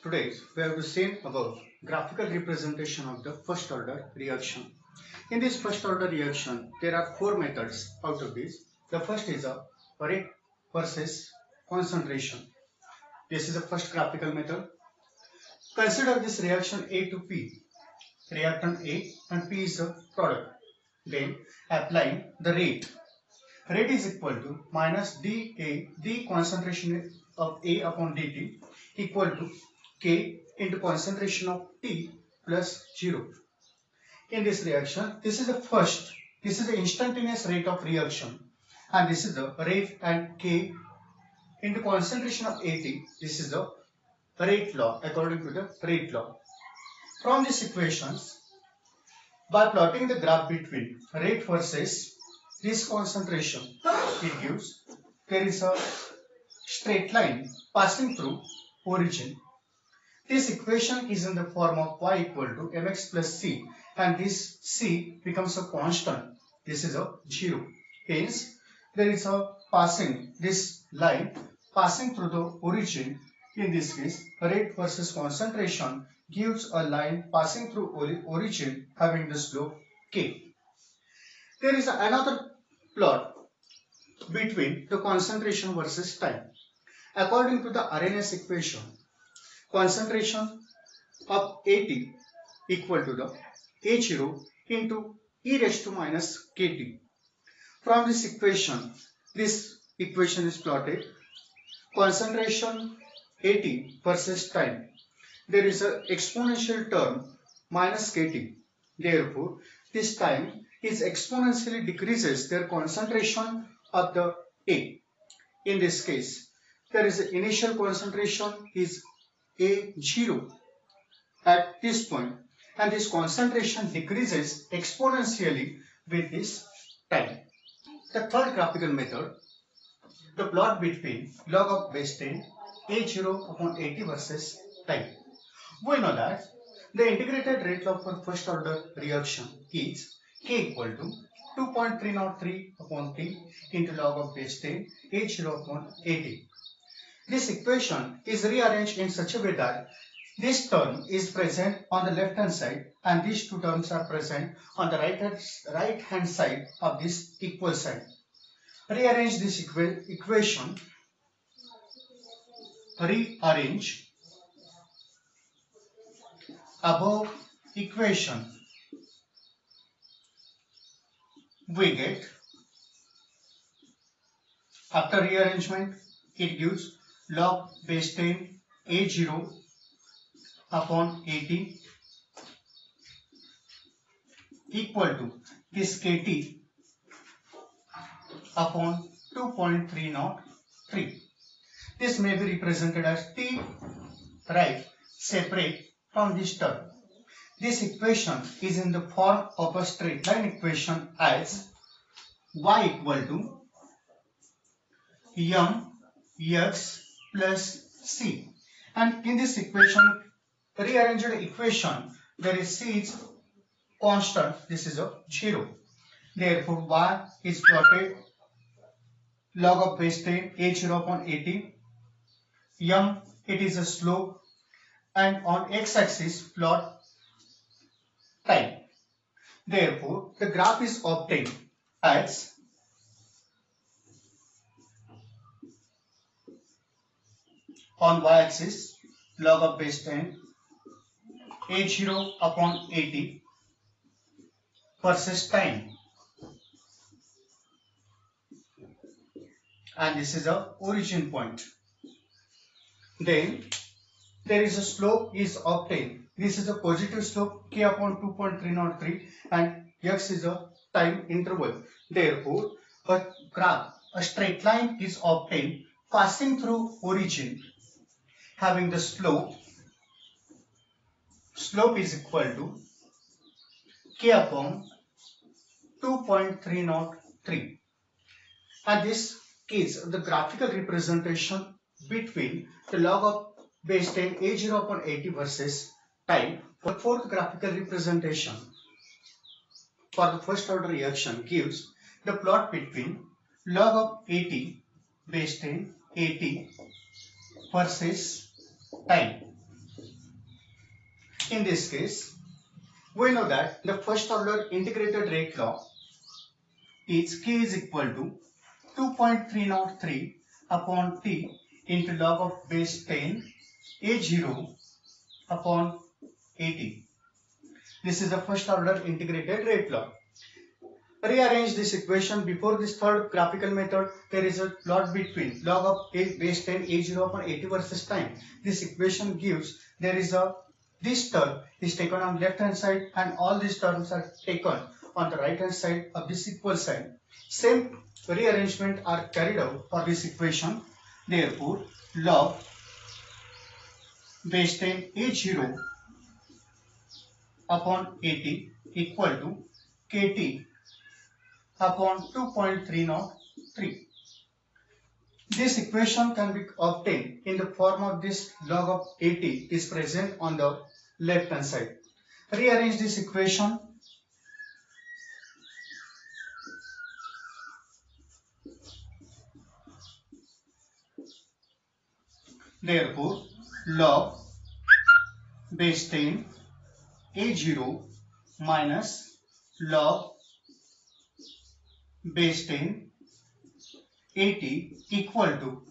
Today we have to see about graphical representation of the first order reaction. In this first order reaction, there are four methods out of this. The first is a rate versus concentration. This is the first graphical method. Consider this reaction A to P. Reactant A and P is the product. Then applying the rate. Rate is equal to minus dA, the concentration of A upon dt equal to K into concentration of T plus 0. In this reaction, this is the instantaneous rate of reaction, and this is the rate, and K into concentration of AT, this is the rate law according to the rate law. From these equations, by plotting the graph between rate versus this concentration, it gives there is a straight line passing through origin. This equation is in the form of y equal to mx plus c, and this c becomes a constant. This is a 0. Hence, there is a this line passing through the origin. In this case, rate versus concentration gives a line passing through origin having the slope k. There is another plot between the concentration versus time. According to the Arrhenius equation, concentration of AT equal to the A0 into e raised to minus kT. From this equation is plotted. Concentration AT versus time. There is an exponential term minus kT. Therefore, this time is exponentially decreases their concentration of the A. In this case, there is an initial concentration is A0 at this point, and this concentration decreases exponentially with this time. The third graphical method, the plot between log of base 10 A0 upon 80 versus time. We know that the integrated rate law for first order reaction is K equal to 2.303 upon T into log of base 10 A0 upon 80. This equation is rearranged in such a way that this term is present on the left hand side and these two terms are present on the right hand side of this equal side. Rearrange this equation. Rearrange above equation. We get, after rearrangement, it gives log base 10 A0 upon 80 equal to this KT upon 2.303. This may be represented as T right separate from this term. This equation is in the form of a straight line equation as y equal to mx plus c, and in this equation, rearranged equation, there is c is constant, this is a 0. Therefore, y is plotted log of base 10 A0 upon 80. It is a slope, and on x-axis plot time. Therefore, the graph is obtained as on y-axis log of base 10 A0 upon 80 versus time, and this is a origin point. Then there is a slope is obtained. This is a positive slope k upon 2.303, and x is a time interval. Therefore, a straight line is obtained passing through origin having the slope is equal to k upon 2.303, and this is the graphical representation between the log of base 10 A0 upon 80 versus time. For the fourth graphical representation for the first order reaction gives the plot between log of 80 base 10 80 versus time. In this case, we know that the first order integrated rate law is K is equal to 2.303 upon T into log of base 10 A0 upon 80. This is the first order integrated rate law. Rearrange this equation before this third graphical method. There is a plot between log of base 10 A0 upon 80 versus time. This equation gives there is a this term is taken on left hand side and all these terms are taken on the right hand side of this equal sign. Same rearrangement are carried out for this equation. Therefore, log base 10 A0 upon 80 equal to KT upon 2.303. This equation can be obtained in the form of this log of 80 is present on the left hand side. Rearrange this equation. Therefore, log base 10 A0 minus log base 10 80 equal to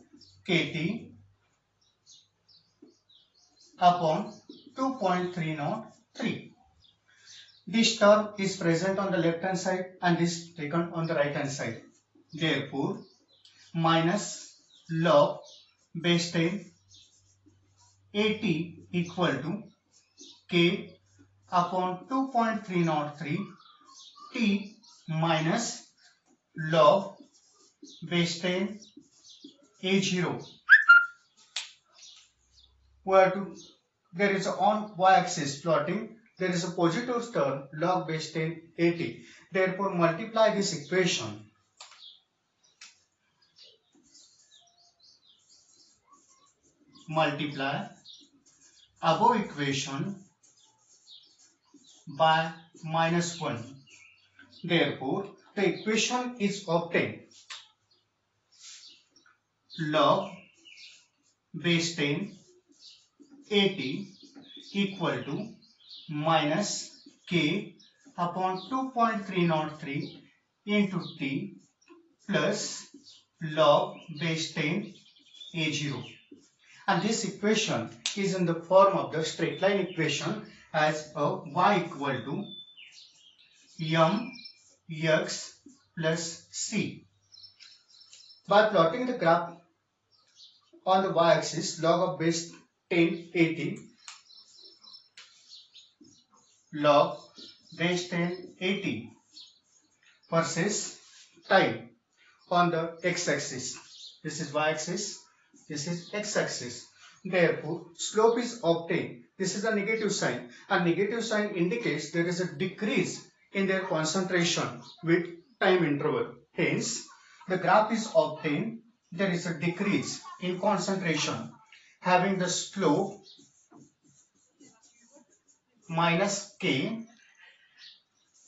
KT upon 2.303. This term is present on the left hand side and this taken on the right hand side. Therefore, minus log base 10 80 equal to K upon 2.303 T minus log base 10 A0. There is on y-axis plotting, there is a positive term log base 10 80. Therefore, multiply this equation. Multiply above equation by minus 1. Therefore, the equation is obtained. Log base 10 80 equal to minus K upon 2.303 into T plus log base 10 A0. And this equation is in the form of the straight line equation as a y equal to mx plus c. By plotting the graph on the y-axis, log of base 10 80 log base 10 80 versus time on the x-axis. This is y-axis, this is x-axis. Therefore, slope is obtained. This is a negative sign, and negative sign indicates there is a decrease in their concentration with time interval. Hence, the graph is obtained. There is a decrease in concentration having the slope minus K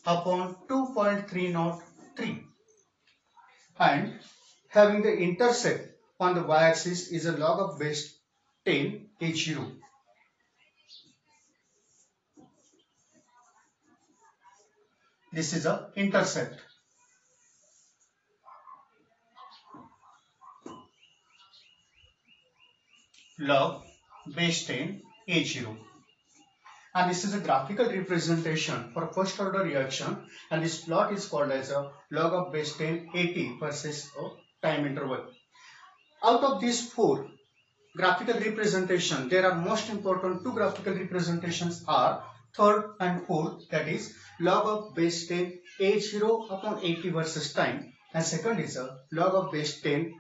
upon 2.303 and having the intercept on the y-axis is a log of base 10 H0. This is a intercept. Log base 10 A0. And this is a graphical representation for first order reaction, and this plot is called as a log of base 10 80 versus a time interval. Out of these four graphical representation, there are most important two graphical representations are third and fourth, that is log of base 10 A0 upon 80 versus time, and second is a log of base 10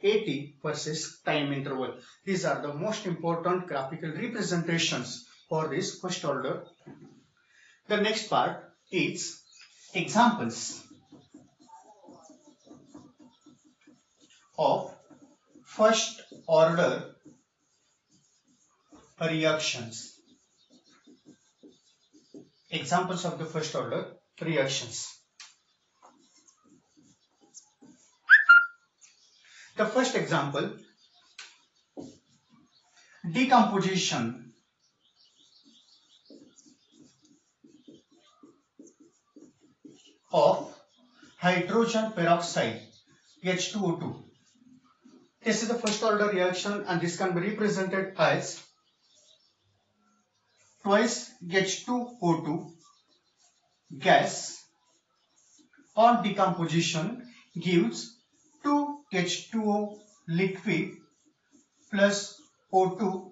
80 versus time interval. These are the most important graphical representations for this first order. The next part is examples of first order reactions. Examples of the first order reactions. The first example, decomposition of hydrogen peroxide H2O2. This is the first order reaction and this can be represented as twice H2O2 gas on decomposition gives 2H2O liquid plus O2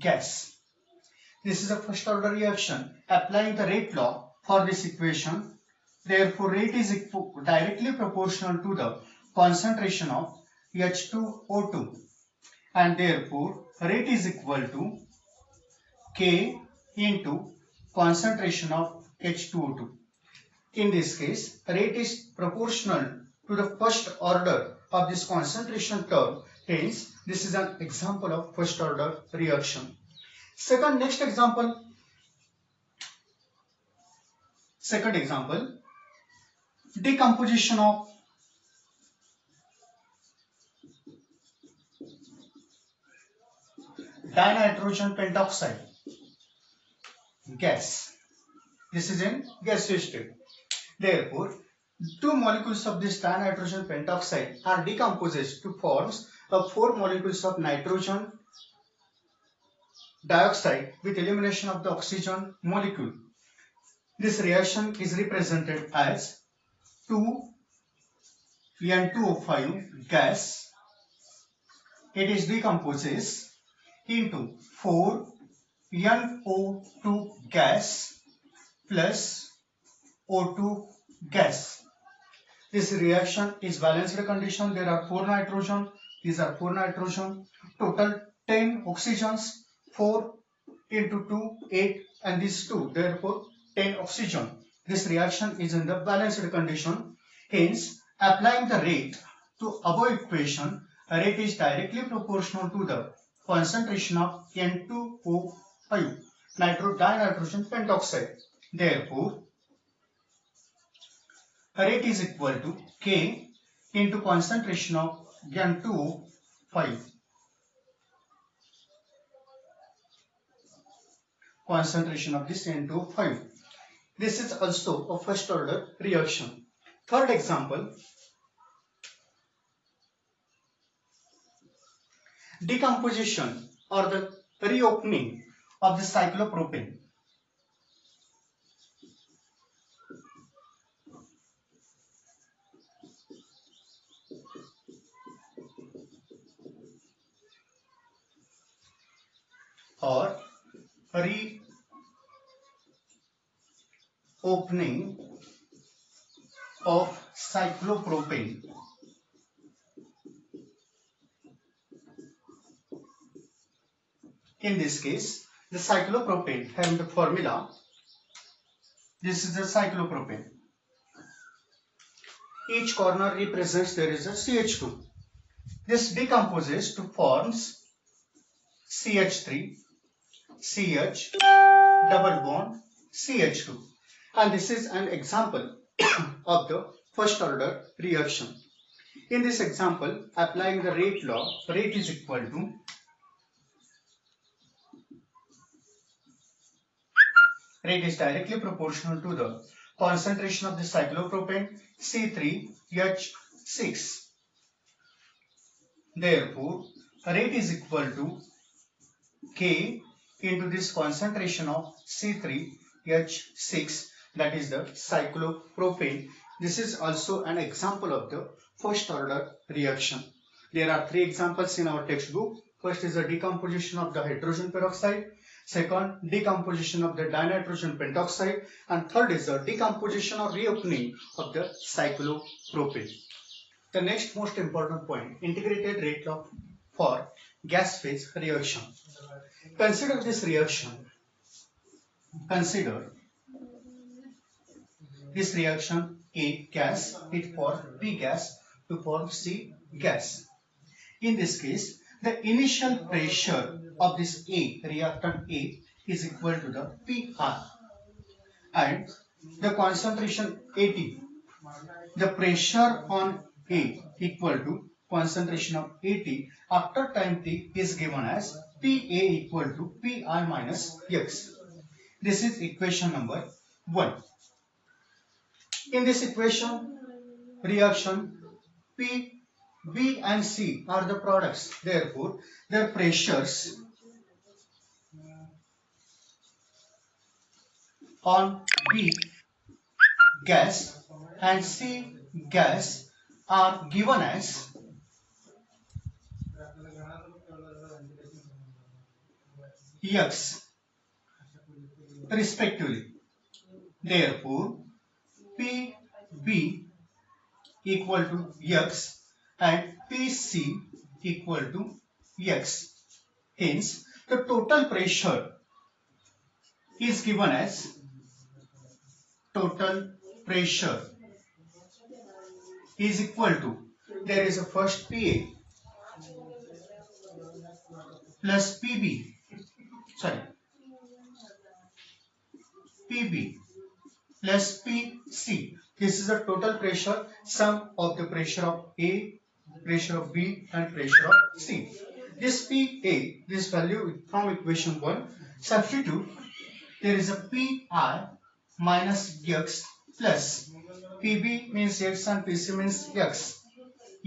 gas. This is a first order reaction. Applying the rate law for this equation, therefore rate is directly proportional to the concentration of H2O2 and therefore rate is equal to K into concentration of H2O2. In this case, rate is proportional to the first order of this concentration term. Hence, this is an example of first order reaction. Second example, decomposition of dinitrogen pentoxide gas. This is in gaseous state. Therefore, two molecules of this dinitrogen pentoxide are decomposed to form 4 molecules of nitrogen dioxide with elimination of the oxygen molecule. This reaction is represented as 2N2O5 gas. It is decomposed into 4NO2 gas plus O2 gas. This reaction is balanced condition. There are 4 nitrogen. These are 4 nitrogen. Total 10 oxygens. 4 into 2, 8 and these 2. Therefore 10 oxygen. This reaction is in the balanced condition. Hence, applying the rate to above equation, rate is directly proportional to the concentration of N2O5 dinitrogen pentoxide. Therefore, rate is equal to K into concentration of N2O5. Concentration of this N2O5. This is also a first order reaction. Third example, decomposition or the reopening of the cyclopropane. Or reopening of cyclopropane. In this case, the cyclopropane having the formula, this is the cyclopropane. Each corner represents there is a CH2. This decomposes to forms CH3, CH, double bond, CH2. And this is an example of the first order reaction. In this example, applying the rate law, rate is equal to rate is directly proportional to the concentration of the cyclopropane C3H6. Therefore, rate is equal to K into this concentration of C3H6, that is the cyclopropane. This is also an example of the first order reaction. There are 3 examples in our textbook. First is the decomposition of the hydrogen peroxide. Second, decomposition of the dinitrogen pentoxide. And third is the decomposition or reopening of the cyclopropane. The next most important point, integrated rate law for gas phase reaction. Consider this reaction. Consider this reaction A gas, it forms B gas to form C gas. In this case, the initial pressure of this A, reactant A, is equal to the PR and the concentration 80. The pressure on A equal to concentration of 80 after time t is given as PA equal to PI minus X. This is equation number 1. In this equation, reaction P, B and C are the products. Therefore, their pressures on B gas and C gas are given as X respectively. Therefore, PB equal to X and PC equal to X. Hence, the total pressure is given as total pressure is equal to, there is a first PA plus PB, PB plus PC. This is the total pressure, sum of the pressure of A, pressure of B and pressure of C. This PA, this value from equation 1, substitute, there is a PI minus X plus PB means X and PC means X,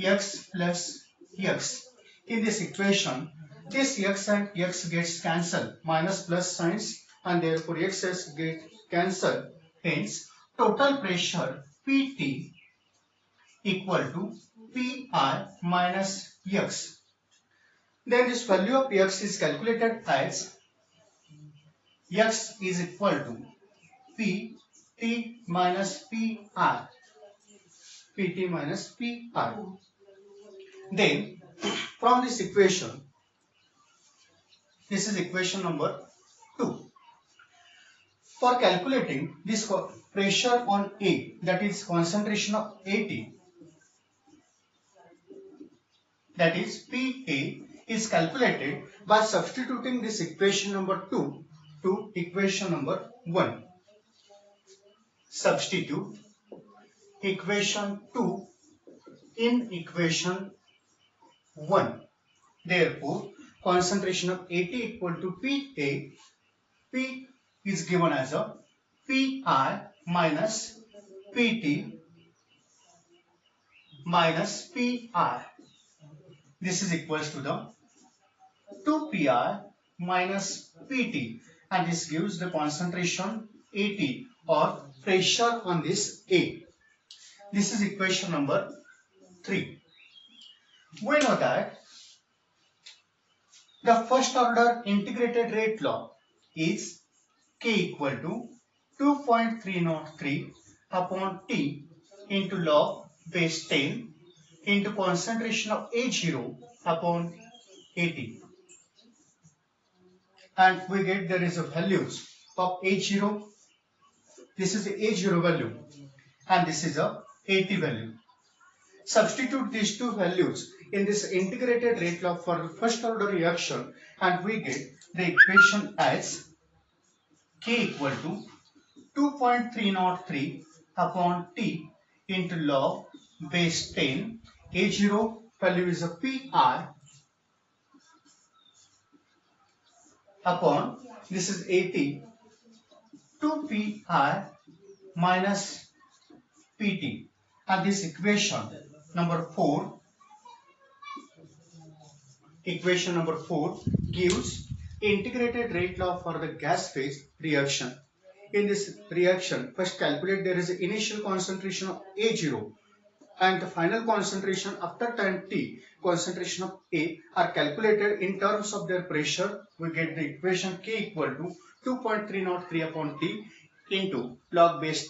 X plus X. In this equation, this X and X gets cancelled, minus plus signs, and therefore X gets cancelled. Hence, total pressure PT equal to Pi minus X. Then this value of X is calculated as X is equal to Pt minus Pi. Pt minus Pi. Then from this equation, this is equation number 2. For calculating this pressure on A, that is concentration of AT, that is PA, is calculated by substituting this equation number 2 to equation number 1. Substitute equation 2 in equation 1. Therefore, concentration of AT equal to PA. P is given as a Pi minus Pt minus Pi. This is equals to the 2Pi minus Pt, and this gives the concentration AT or pressure on this A. This is equation number 3. We know that the first order integrated rate law is K equal to 2.303 upon T into log base 10 into concentration of A0 upon AT. And we get there is a values of A0. This is the A0 value and this is a AT value. Substitute these two values in this integrated rate law for the first order reaction and we get the equation as K equal to 2.303 upon T into log base 10. A0 value is a Pi upon, this is AT, 2Pi minus Pt. And this equation number 4 gives integrated rate law for the gas phase reaction. In this reaction, first calculate there is an initial concentration of A0 and the final concentration after time t, concentration of A are calculated in terms of their pressure. We get the equation K equal to 2.303 upon T into log base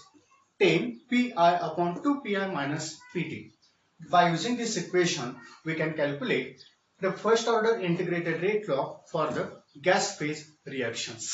10 Pi upon 2Pi minus Pt. By using this equation, we can calculate the first order integrated rate law for the gas phase reactions.